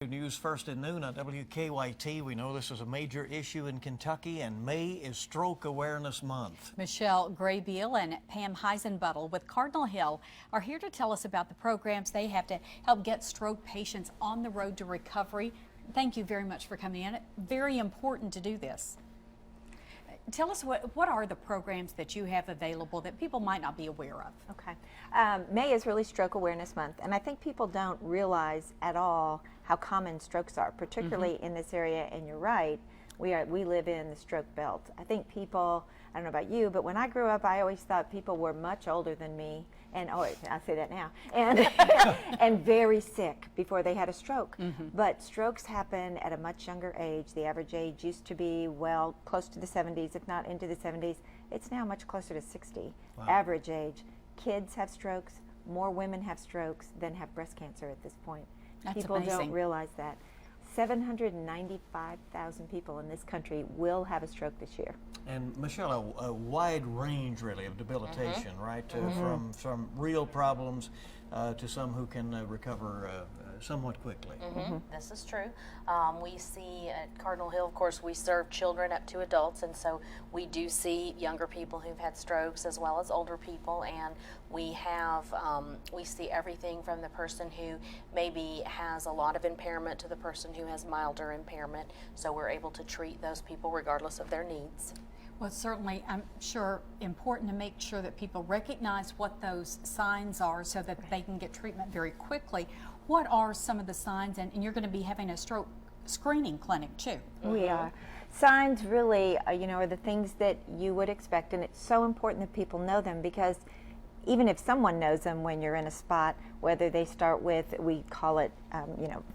News First at noon on WKYT. We know this is a major issue in Kentucky, and May is Stroke Awareness Month. Michelle Graybeal and Pam Heissenbuttal with Cardinal Hill are here to tell us about the programs they have to help get stroke patients on the road to recovery. Thank you very much for coming in. Very important to do this. Tell us what are the programs that you have available that people might not be aware of? Okay. May is really Stroke Awareness Month, and I think people don't realize at all how common strokes are, particularly in this area. And you're right, we live in the stroke belt. I think people, I don't know about you, but when I grew up, I always thought people were much older than me, and I say that now, and and very sick before they had a stroke. But strokes happen at a much younger age. The average age used to be, well, close to the 70s, if not into the 70s. It's now much closer to 60, average age. Kids have strokes. More women have strokes than have breast cancer at this point. That's People amazing. don't realize that. 795,000 people in this country will have a stroke this year. And Michelle, a wide range really of debilitation, right? From real problems to some who can recover somewhat quickly. This is true. We see at Cardinal Hill, of course, we serve children up to adults, and so we do see younger people who've had strokes as well as older people, and we have we see everything from the person who maybe has a lot of impairment to the person who has milder impairment, so we're able to treat those people regardless of their needs. Well, certainly, I'm sure important to make sure that people recognize what those signs are so that they can get treatment very quickly. What are some of the signs? And you're going to be having a stroke screening clinic too. We are. Signs really, are the things that you would expect, and it's so important that people know them, because even if someone knows them when you're in a spot, whether they start with, we call it,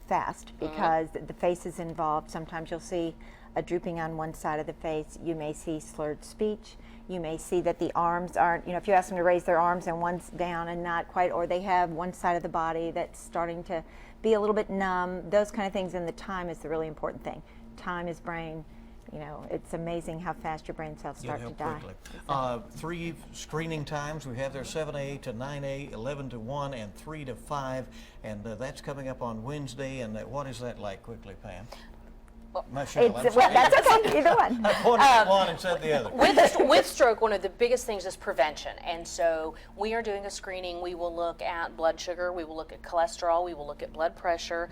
fast, because the face is involved. Sometimes you'll see a drooping on one side of the face. You may see slurred speech. You may see that the arms aren't, if you ask them to raise their arms and one's down and not quite, or they have one side of the body that's starting to be a little bit numb, those kind of things. And the time is the really important thing. Time is brain. It's amazing how fast your brain cells start to die. Quickly. 3 screening times. We have there 7A to 9A, 11 to 1, and 3 to 5. And that's coming up on Wednesday. And what is that like quickly, Pam? Michelle, That's okay, either one. I pointed at one and said the other. With stroke, one of the biggest things is prevention, and so we are doing a screening. We will look at blood sugar, we will look at cholesterol, we will look at blood pressure,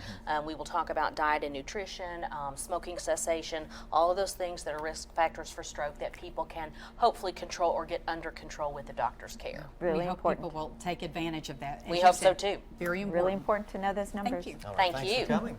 we will talk about diet and nutrition, smoking cessation, all of those things that are risk factors for stroke that people can hopefully control or get under control with the doctor's care. Really we hope important. people will take advantage of that. We hope so too. Very important. Really important to know those numbers. Thank you. All right, Thank thanks you. for coming.